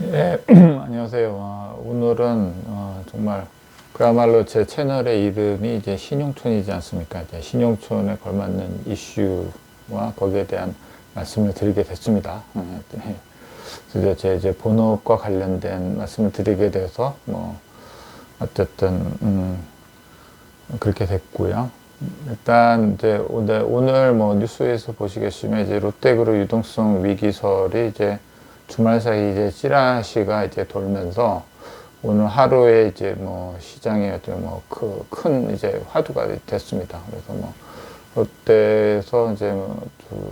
예, 안녕하세요. 오늘은 정말 그야말로 제 채널의 이름이 이제 신용촌이지 않습니까? 이제 신용촌에 걸맞는 이슈와 거기에 대한 말씀을 드리게 됐습니다. 네. 그래서 제 이제 본업과 관련된 말씀을 드리게 돼서 뭐 어쨌든 그렇게 됐고요. 일단 이제 오늘 뭐 뉴스에서 보시겠지만 이제 롯데그룹 유동성 위기설이 이제 주말 사이 이제 찌라시가 이제 돌면서 오늘 하루에 이제 뭐 시장에 어떤 뭐 큰 이제 화두가 됐습니다. 그래서 뭐 롯데에서 이제 뭐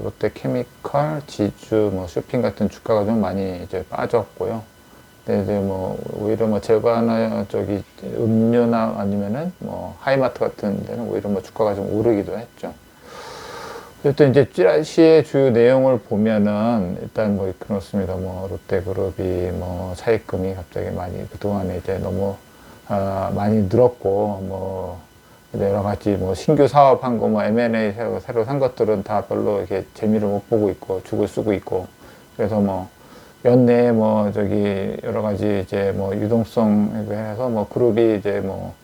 롯데케미칼, 지주, 뭐 쇼핑 같은 주가가 좀 많이 이제 빠졌고요. 근데 이제 뭐 오히려 뭐 제과나 저기 음료나 아니면은 뭐 하이마트 같은 데는 오히려 뭐 주가가 좀 오르기도 했죠. 어쨌든 이제 찌라시의 주요 내용을 보면은 일단 뭐 그렇습니다. 뭐 롯데그룹이 뭐 차입금이 갑자기 많이 그동안에 이제 너무 많이 늘었고 뭐 여러 가지 뭐 신규 사업한 거 뭐 M&A 새로 산 것들은 다 별로 이렇게 재미를 못 보고 있고 죽을 쓰고 있고 그래서 뭐 연내에 뭐 저기 여러 가지 이제 뭐 유동성 해서 뭐 그룹이 이제 뭐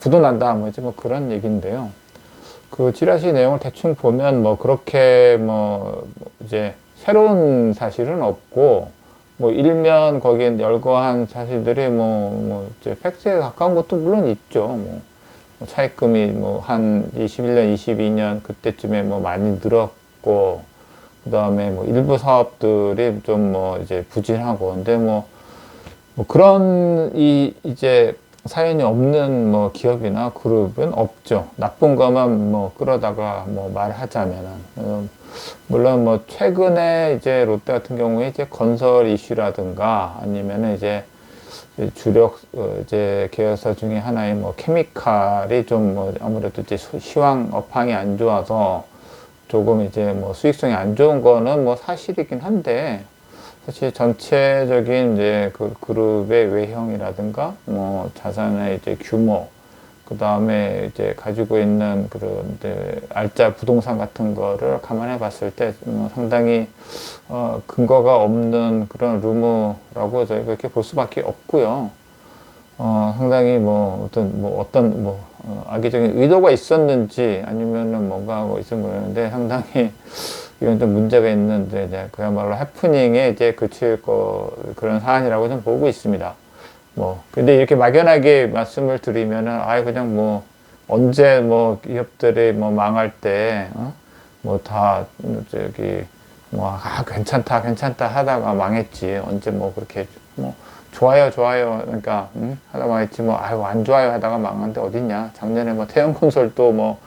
부도난다 뭐 이제 뭐 그런 얘기인데요. 그 찌라시 내용을 대충 보면 뭐 그렇게 뭐 이제 새로운 사실은 없고 뭐 일면 거기에 열거한 사실들이 뭐 이제 팩트에 가까운 것도 물론 있죠. 뭐 차입금이 뭐 한 21년, 22년 그때쯤에 뭐 많이 늘었고 그 다음에 뭐 일부 사업들이 좀 뭐 이제 부진하고 근데 뭐 그런 이제 사연이 없는 뭐 기업이나 그룹은 없죠. 나쁜 것만 뭐 끌어다가 뭐 말하자면은 물론 뭐 최근에 이제 롯데 같은 경우에 이제 건설 이슈라든가 아니면은 이제 주력 이제 계열사 중에 하나의 뭐 케미칼이 좀 뭐 아무래도 이제 시황 업황이 안 좋아서 조금 이제 뭐 수익성이 안 좋은 거는 뭐 사실이긴 한데 사실 전체적인 이제 그 그룹의 외형이라든가 뭐 자산의 이제 규모 그 다음에 이제 가지고 있는 그런 이제 알짜 부동산 같은 거를 감안해 봤을 때 상당히 근거가 없는 그런 루머라고 저희가 이렇게 볼 수밖에 없고요. 상당히 뭐 어떤 악의적인 의도가 있었는지 아니면은 뭔가 뭐 있은 거였는데 상당히 이건 좀 문제가 있는데 이제 그야말로 해프닝에 이제 그칠 그런 사안이라고 좀 보고 있습니다. 근데 이렇게 막연하게 말씀을 드리면은 그냥 뭐 언제 뭐 기업들이 뭐 망할 때 뭐 다 저기 괜찮다 하다가 망했지 언제 뭐 그렇게 뭐 좋아요 그러니까 하다 망했지 뭐 안 좋아요 하다가 망한데 어딨냐 작년에 뭐 태영콘솔도 뭐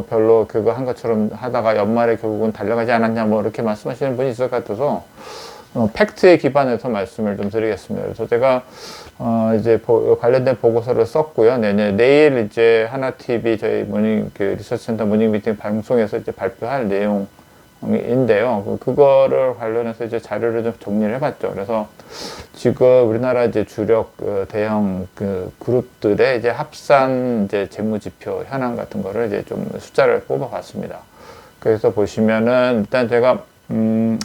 별로 그거 한 것처럼 하다가 연말에 결국은 달려가지 않았냐 뭐 이렇게 말씀하시는 분이 있을 것 같아서 팩트에 기반해서 말씀을 좀 드리겠습니다. 그래서 제가 이제 관련된 보고서를 썼고요. 내일 이제 하나TV 저희 리서치센터 모닝 미팅 방송에서 이제 발표할 내용인데요. 그거를 관련해서 이제 자료를 좀 정리를 해봤죠. 그래서 지금 우리나라 이제 주력 대형 그룹들의 이제 합산 이제 재무지표 현황 같은 거를 이제 좀 숫자를 뽑아봤습니다. 그래서 보시면은 일단 제가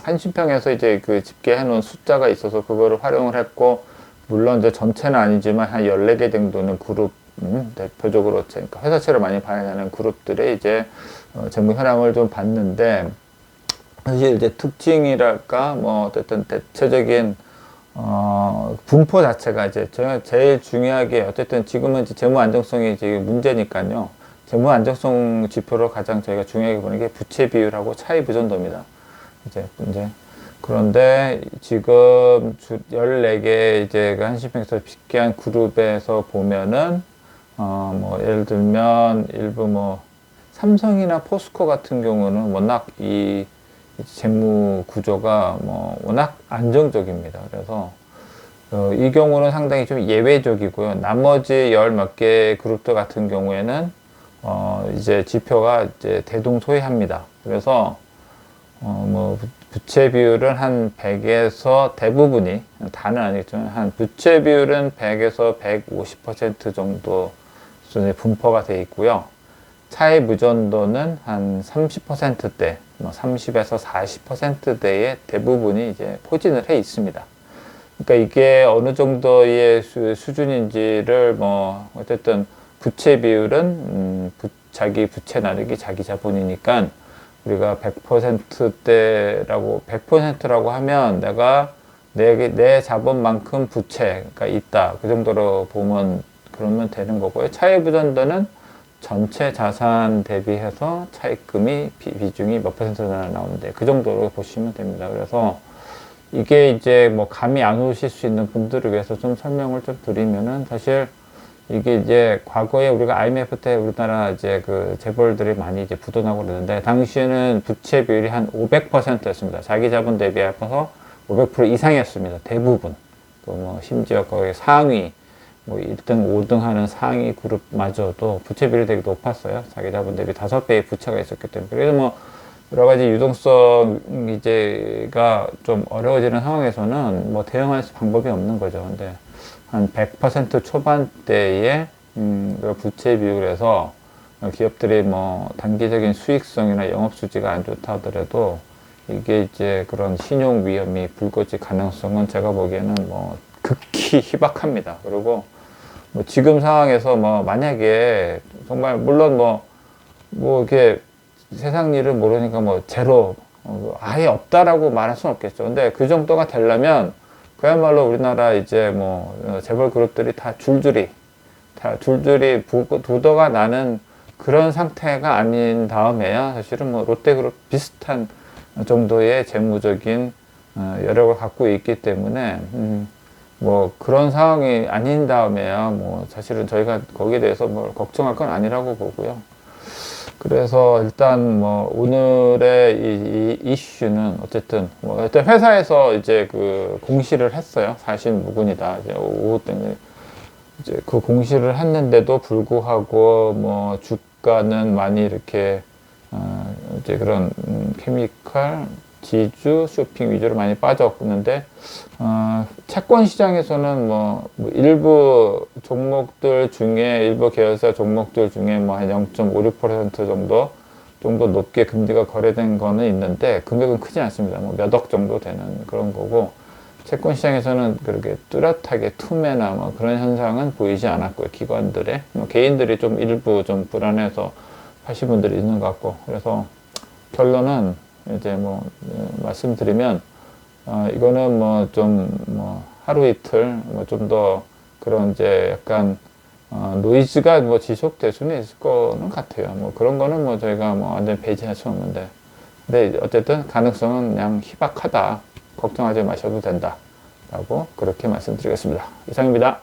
한신평에서 이제 그 집계해 놓은 숫자가 있어서 그거를 활용을 했고 물론 이제 전체는 아니지만 한 14개 정도는 그룹 대표적으로 그러니까 회사채를 많이 발행하는 그룹들의 이제 재무 현황을 좀 봤는데 사실 이제 특징이랄까 뭐 어쨌든 대체적인 분포 자체가 이제 제가 제일 중요하게 어쨌든 지금은 이제 재무 안정성이 이제 문제니까요. 재무 안정성 지표로 가장 저희가 중요하게 보는 게 부채 비율하고 차입 의존도입니다. 이제 그런데 지금 14개 이제 한신평에서 집계한 그룹에서 보면은 뭐 예를 들면 일부 뭐 삼성이나 포스코 같은 경우는 워낙 이 재무 구조가 뭐 워낙 안정적입니다. 그래서 이 경우는 상당히 좀 예외적이고요. 나머지 열 몇 개 그룹들 같은 경우에는 이제 지표가 이제 대동소이합니다. 그래서 뭐 부채 비율은 한 100에서 대부분이 다는 아니겠지만 한 부채 비율은 100에서 150% 정도 수준의 분포가 되어 있고요. 차입 의존도는 한 30%대, 30에서 40%대의 대부분이 이제 포진을 해 있습니다. 그러니까 이게 어느 정도의 수준인지를 뭐 어쨌든 부채 비율은 자기 부채 나누기 자기 자본이니까 우리가 100%라고 하면 내가 내 자본만큼 부채가 있다. 그 정도로 보면 그러면 되는 거고요. 차익부전도는 전체 자산 대비해서 차입금이 비중이 몇 퍼센트나 나오는데 그 정도로 보시면 됩니다. 그래서 이게 이제 뭐 감이 안 오실 수 있는 분들을 위해서 좀 설명을 좀 드리면은 사실 이게 이제 과거에 우리가 IMF 때 우리나라 이제 그 재벌들이 많이 이제 부도나고 그러는데 당시에는 부채 비율이 한 500%였습니다. 자기 자본 대비해서 500% 이상이었습니다. 대부분. 또 뭐 심지어 거의 상위 뭐 1등, 5등 하는 상위 그룹마저도 부채 비율이 되게 높았어요. 자기 자본 대비 5배의 부채가 있었기 때문에. 그래서 뭐 여러 가지 유동성 이제가 좀 어려워지는 상황에서는 뭐 대응할 방법이 없는 거죠. 근데 한 100% 초반대에 부채 비율에서 기업들이 뭐 단기적인 수익성이나 영업 수지가 안 좋다 하더라도 이게 이제 그런 신용 위험이 불거질 가능성은 제가 보기에는 뭐 극히 희박합니다. 그리고 뭐 지금 상황에서 뭐 만약에 정말 물론 뭐 이렇게 세상 일을 모르니까 뭐 제로 아예 없다라고 말할 수는 없겠죠. 근데 그 정도가 되려면 그야말로 우리나라 이제 뭐 재벌 그룹들이 다 줄줄이 부도가 나는 그런 상태가 아닌 다음에야 사실은 뭐 롯데그룹 비슷한 정도의 재무적인 여력을 갖고 있기 때문에 뭐 그런 상황이 아닌 다음에야 뭐 사실은 저희가 거기에 대해서 뭘 걱정할 건 아니라고 보고요. 그래서 일단 뭐 오늘의 이 이슈는 어쨌든 뭐 일단 회사에서 이제 그 공시를 했어요. 사실무근이다. 이제 오후 때문에 이제 그 공시를 했는데도 불구하고 뭐 주가는 많이 이렇게 이제 그런 케미칼, 지주, 쇼핑 위주로 많이 빠졌는데 채권 시장에서는 뭐 일부 종목들 중에 일부 계열사 종목들 중에 뭐 한 0.56% 정도 높게 금리가 거래된 거는 있는데 금액은 크지 않습니다. 뭐 몇 억 정도 되는 그런 거고 채권 시장에서는 그렇게 뚜렷하게 투매나 뭐 그런 현상은 보이지 않았고요. 기관들의 뭐 개인들이 좀 일부 좀 불안해서 하신 분들이 있는 것 같고 그래서 결론은 이제 뭐 말씀드리면 이거는 뭐 좀 뭐 하루 이틀 뭐 좀 더 그런 이제 약간 노이즈가 뭐 지속될 수는 있을 거는 같아요. 뭐 그런 거는 뭐 저희가 뭐 완전 배제할 수 없는데 근데 어쨌든 가능성은 그냥 희박하다. 걱정하지 마셔도 된다. 라고 그렇게 말씀드리겠습니다. 이상입니다.